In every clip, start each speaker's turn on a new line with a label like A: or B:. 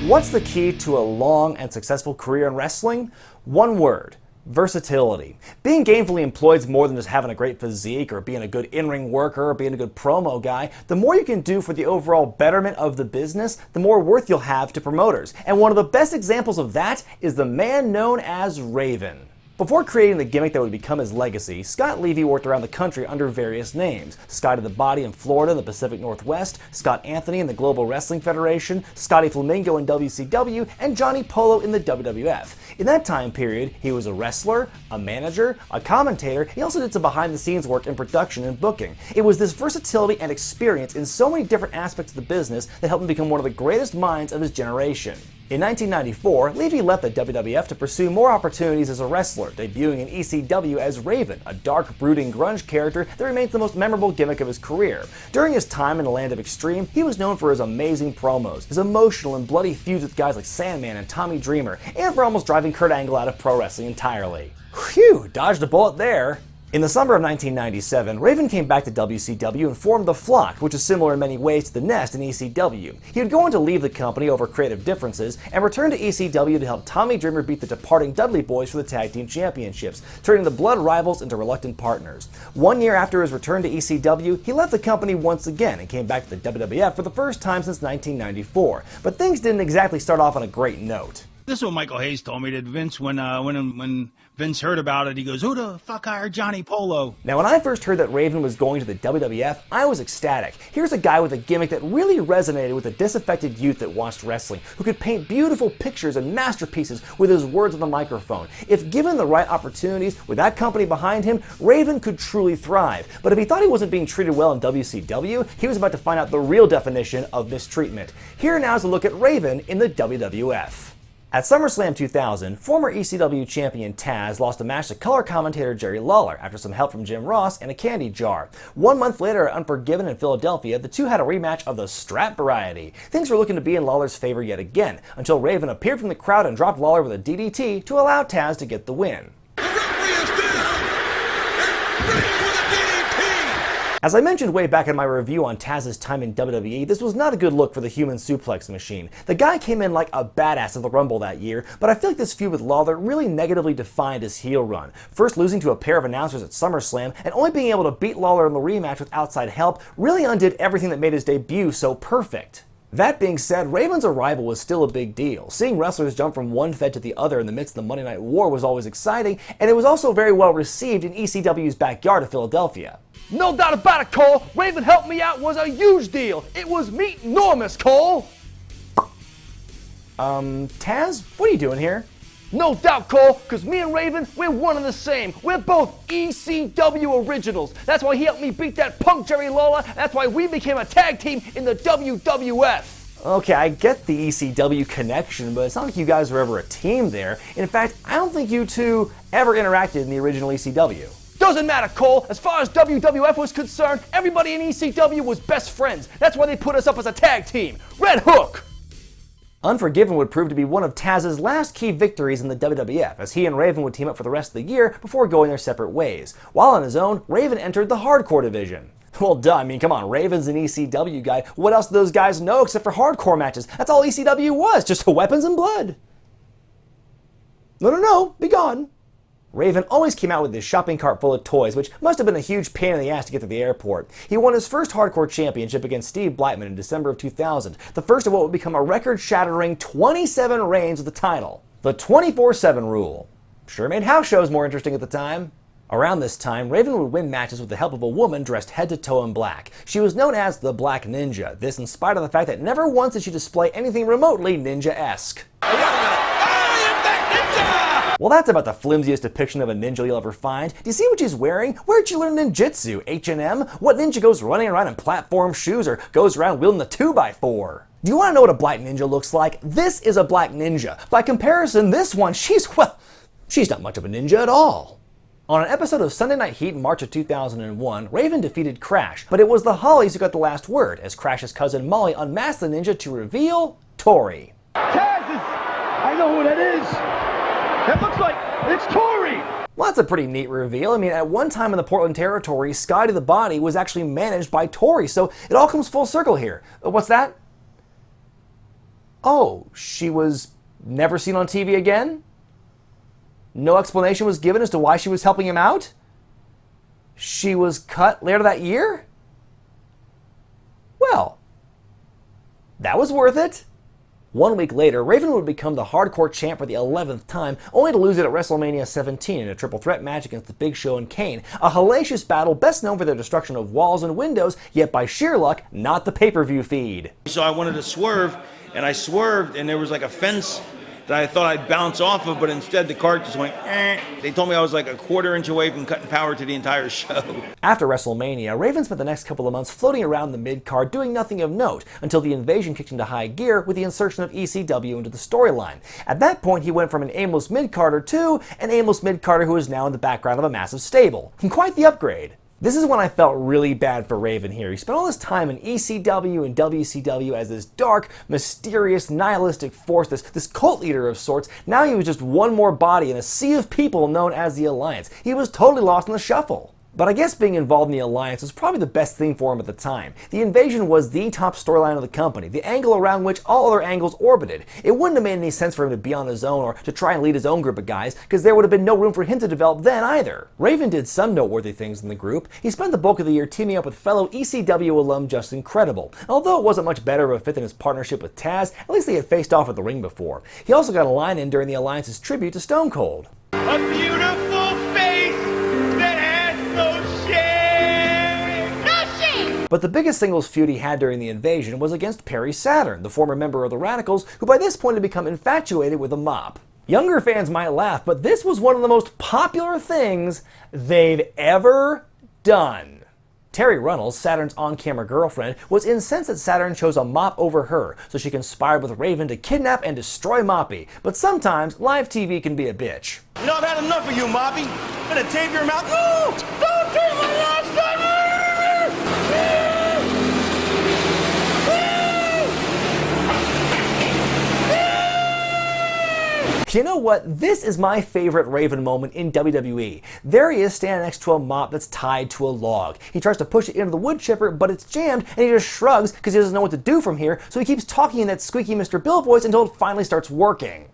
A: What's the key to a long and successful career in wrestling? One word: versatility. Being gainfully employed is more than just having a great physique or being a good in-ring worker or being a good promo guy. The more you can do for the overall betterment of the business, the more worth you'll have to promoters. And one of the best examples of that is the man known as Raven. Before creating the gimmick that would become his legacy, Scott Levy worked around the country under various names: Scotty the Body in Florida and the Pacific Northwest, Scott Anthony in the Global Wrestling Federation, Scotty Flamingo in WCW, and Johnny Polo in the WWF. In that time period, he was a wrestler, a manager, a commentator. He also did some behind-the-scenes work in production and booking. It was this versatility and experience in so many different aspects of the business that helped him become one of the greatest minds of his generation. In 1994, Levy left the WWF to pursue more opportunities as a wrestler, debuting in ECW as Raven, a dark, brooding grunge character that remains the most memorable gimmick of his career. During his time in the Land of Extreme, he was known for his amazing promos, his emotional and bloody feuds with guys like Sandman and Tommy Dreamer, and for almost driving Kurt Angle out of pro wrestling entirely. Whew, dodged a bullet there. In the summer of 1997, Raven came back to WCW and formed The Flock, which is similar in many ways to The Nest in ECW. He would go on to leave the company over creative differences and return to ECW to help Tommy Dreamer beat the departing Dudley Boys for the Tag Team Championships, turning the blood rivals into reluctant partners. 1 year after his return to ECW, he left the company once again and came back to the WWF for the first time since 1994. But things didn't exactly start off on a great note.
B: This is what Michael Hayes told me, that Vince, when Vince heard about it, he goes, "Who the fuck hired Johnny Polo?"
A: Now, when I first heard that Raven was going to the WWF, I was ecstatic. Here's a guy with a gimmick that really resonated with the disaffected youth that watched wrestling, who could paint beautiful pictures and masterpieces with his words on the microphone. If given the right opportunities with that company behind him, Raven could truly thrive. But if he thought he wasn't being treated well in WCW, he was about to find out the real definition of mistreatment. Here now is a look at Raven in the WWF. At SummerSlam 2000, former ECW champion Taz lost a match to color commentator Jerry Lawler after some help from Jim Ross and a candy jar. 1 month later at Unforgiven in Philadelphia, the two had a rematch of the strap variety. Things were looking to be in Lawler's favor yet again, until Raven appeared from the crowd and dropped Lawler with a DDT to allow Taz to get the win. As I mentioned way back in my review on Taz's time in WWE, this was not a good look for the human suplex machine. The guy came in like a badass at the Rumble that year, but I feel like this feud with Lawler really negatively defined his heel run. First losing to a pair of announcers at SummerSlam, and only being able to beat Lawler in the rematch with outside help really undid everything that made his debut so perfect. That being said, Raven's arrival was still a big deal. Seeing wrestlers jump from one fed to the other in the midst of the Monday Night War was always exciting, and it was also very well received in ECW's backyard of Philadelphia.
C: No doubt about it, Cole. Raven helped me out was a huge deal. It was meat-normous, Cole.
A: Taz, what are you doing here?
C: No doubt, Cole, because me and Raven, we're one and the same. We're both ECW originals. That's why he helped me beat that punk Jerry Lawler. That's why we became a tag team in the WWF.
A: Okay, I get the ECW connection, but it's not like you guys were ever a team there. In fact, I don't think you two ever interacted in the original ECW.
C: Doesn't matter, Cole. As far as WWF was concerned, everybody in ECW was best friends. That's why they put us up as a tag team. Red Hook!
A: Unforgiven would prove to be one of Taz's last key victories in the WWF, as he and Raven would team up for the rest of the year before going their separate ways. While on his own, Raven entered the hardcore division. Well, duh, I mean, come on, Raven's an ECW guy. What else do those guys know except for hardcore matches? That's all ECW was, just weapons and blood. No, be gone. Raven always came out with his shopping cart full of toys, which must have been a huge pain in the ass to get to the airport. He won his first hardcore championship against Steve Blackman in December of 2000, the first of what would become a record-shattering 27 reigns of the title. The 24/7 rule. Sure made house shows more interesting at the time. Around this time, Raven would win matches with the help of a woman dressed head to toe in black. She was known as the Black Ninja, this in spite of the fact that never once did she display anything remotely ninja-esque. Well, that's about the flimsiest depiction of a ninja you'll ever find. Do you see what she's wearing? Where'd you learn ninjutsu? H&M? What ninja goes running around in platform shoes or goes around wielding the 2x4? Do you want to know what a black ninja looks like? This is a black ninja. By comparison, this one, she's not much of a ninja at all. On an episode of Sunday Night Heat in March of 2001, Raven defeated Crash, but it was the Hollies who got the last word, as Crash's cousin Molly unmasked the ninja to reveal Tori.
C: I know who that is. That looks like it's Tori.
A: Well, that's a pretty neat reveal. I mean, at one time in the Portland territory, Scotty the Body was actually managed by Tori, so it all comes full circle here. What's that? Oh, she was never seen on TV again? No explanation was given as to why she was helping him out? She was cut later that year? Well, that was worth it. 1 week later, Raven would become the hardcore champ for the 11th time, only to lose it at WrestleMania 17 in a triple threat match against The Big Show and Kane, a hellacious battle best known for their destruction of walls and windows, yet by sheer luck, not the pay-per-view feed.
B: So I wanted to swerve, and I swerved, and there was like a fence that I thought I'd bounce off of, but instead the cart just went, eh. They told me I was like a quarter-inch away from cutting power to the entire show.
A: After WrestleMania, Raven spent the next couple of months floating around the mid-card doing nothing of note until the Invasion kicked into high gear with the insertion of ECW into the storyline. At that point, he went from an aimless mid-carder to an aimless mid-carder who is now in the background of a massive stable. Quite the upgrade. This is when I felt really bad for Raven here. He spent all this time in ECW and WCW as this dark, mysterious, nihilistic force, this cult leader of sorts. Now he was just one more body in a sea of people known as the Alliance. He was totally lost in the shuffle. But I guess being involved in the Alliance was probably the best thing for him at the time. The Invasion was the top storyline of the company, the angle around which all other angles orbited. It wouldn't have made any sense for him to be on his own or to try and lead his own group of guys, because there would have been no room for him to develop then either. Raven did some noteworthy things in the group. He spent the bulk of the year teaming up with fellow ECW alum Justin Credible. Although it wasn't much better of a fit than his partnership with Taz, at least they had faced off at the ring before. He also got a line in during the Alliance's tribute to Stone Cold.
D: A beautiful face that has no shame. No shame!
A: But the biggest singles feud he had during the Invasion was against Perry Saturn, the former member of the Radicals, who by this point had become infatuated with a mop. Younger fans might laugh, but this was one of the most popular things they've ever done. Terry Runnels, Saturn's on-camera girlfriend, was incensed that Saturn chose a mop over her, so she conspired with Raven to kidnap and destroy Moppy. But sometimes, live TV can be a bitch.
D: You know, I've had enough of you, Moppy. I'm gonna tape your mouth. No! Don't take my last son!
A: You know what? This is my favorite Raven moment in WWE. There he is standing next to a mop that's tied to a log. He tries to push it into the wood chipper, but it's jammed, and he just shrugs because he doesn't know what to do from here, so he keeps talking in that squeaky Mr. Bill voice until it finally starts working.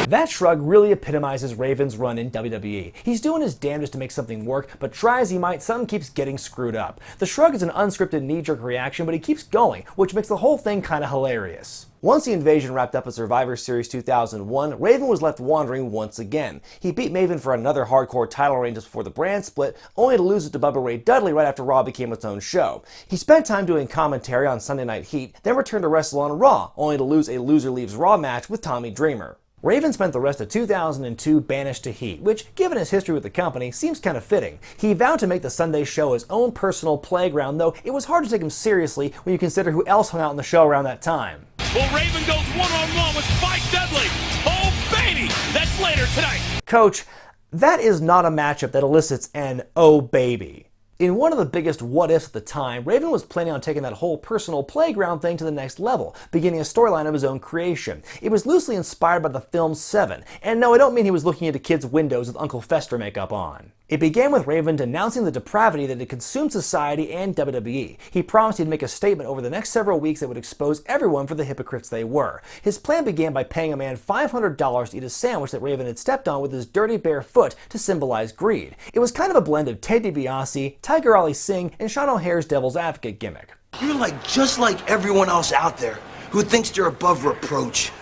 A: That shrug really epitomizes Raven's run in WWE. He's doing his damnedest to make something work, but try as he might, something keeps getting screwed up. The shrug is an unscripted knee-jerk reaction, but he keeps going, which makes the whole thing kinda hilarious. Once the Invasion wrapped up at Survivor Series 2001, Raven was left wandering once again. He beat Maven for another hardcore title reign just before the brand split, only to lose it to Bubba Ray Dudley right after Raw became its own show. He spent time doing commentary on Sunday Night Heat, then returned to wrestle on Raw, only to lose a Loser Leaves Raw match with Tommy Dreamer. Raven spent the rest of 2002 banished to Heat, which, given his history with the company, seems kind of fitting. He vowed to make the Sunday show his own personal playground, though it was hard to take him seriously when you consider who else hung out in the show around that time.
D: Well, Raven goes one-on-one with Spike Dudley. Oh, baby! That's later tonight.
A: Coach, that is not a matchup that elicits an "oh, baby." In one of the biggest what-ifs at the time, Raven was planning on taking that whole personal playground thing to the next level, beginning a storyline of his own creation. It was loosely inspired by the film Seven, and no, I don't mean he was looking into kids' windows with Uncle Fester makeup on. It began with Raven denouncing the depravity that had consumed society and WWE. He promised he'd make a statement over the next several weeks that would expose everyone for the hypocrites they were. His plan began by paying a man $500 to eat a sandwich that Raven had stepped on with his dirty bare foot to symbolize greed. It was kind of a blend of Ted DiBiase, Tiger Ali Singh, and Sean O'Hare's Devil's Advocate gimmick.
E: You're just like everyone else out there who thinks you're above reproach.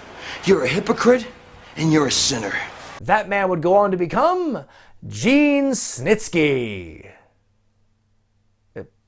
E: You're a hypocrite and you're a sinner.
A: That man would go on to become Gene Snitsky.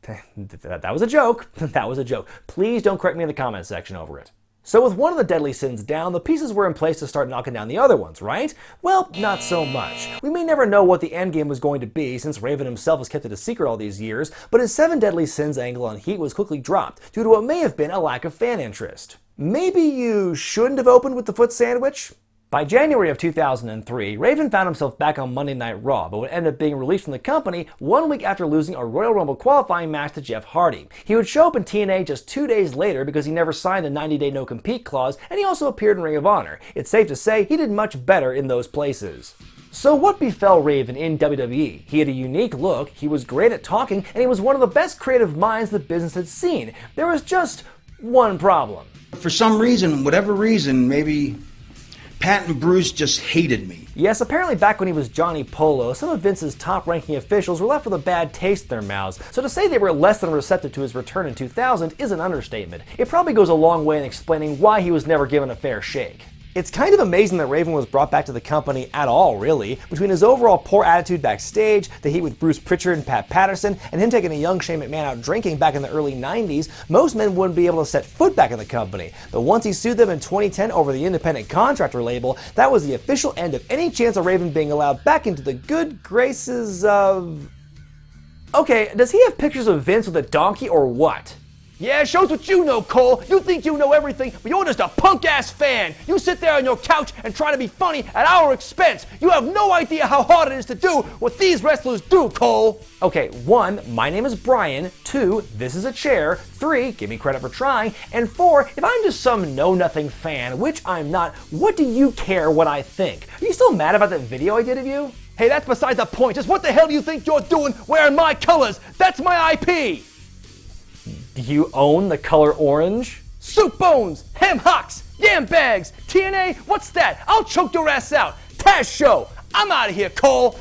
A: That was a joke. That was a joke. Please don't correct me in the comment section over it. So with one of the deadly sins down, the pieces were in place to start knocking down the other ones, right? Well, not so much. We may never know what the endgame was going to be, since Raven himself has kept it a secret all these years, but his 7 deadly sins angle on Heat was quickly dropped, due to what may have been a lack of fan interest. Maybe you shouldn't have opened with the foot sandwich? By January of 2003, Raven found himself back on Monday Night Raw, but would end up being released from the company 1 week after losing a Royal Rumble qualifying match to Jeff Hardy. He would show up in TNA just 2 days later because he never signed the 90-day no-compete clause, and he also appeared in Ring of Honor. It's safe to say he did much better in those places. So what befell Raven in WWE? He had a unique look, he was great at talking, and he was one of the best creative minds the business had seen. There was just one problem.
F: For some reason, whatever reason, maybe Pat and Bruce just hated me.
A: Yes, apparently back when he was Johnny Polo, some of Vince's top-ranking officials were left with a bad taste in their mouths, so to say they were less than receptive to his return in 2000 is an understatement. It probably goes a long way in explaining why he was never given a fair shake. It's kind of amazing that Raven was brought back to the company at all, really. Between his overall poor attitude backstage, the heat with Bruce Pritchard and Pat Patterson, and him taking a young Shane McMahon out drinking back in the early 90s, most men wouldn't be able to set foot back in the company. But once he sued them in 2010 over the independent contractor label, that was the official end of any chance of Raven being allowed back into the good graces of... Okay, does he have pictures of Vince with a donkey or what?
C: Yeah, it shows what you know, Cole. You think you know everything, but you're just a punk-ass fan. You sit there on your couch and try to be funny at our expense. You have no idea how hard it is to do what these wrestlers do, Cole.
A: Okay, 1, my name is Brian. 2, this is a chair. 3, give me credit for trying. And 4, if I'm just some know-nothing fan, which I'm not, what do you care what I think? Are you still mad about that video I did of you?
C: Hey, that's beside the point. Just what the hell do you think you're doing wearing my colors? That's my IP.
A: Do you own the color orange?
C: Soup bones, ham hocks, yam bags, TNA, what's that? I'll choke your ass out. Taz show. I'm out of here, Cole.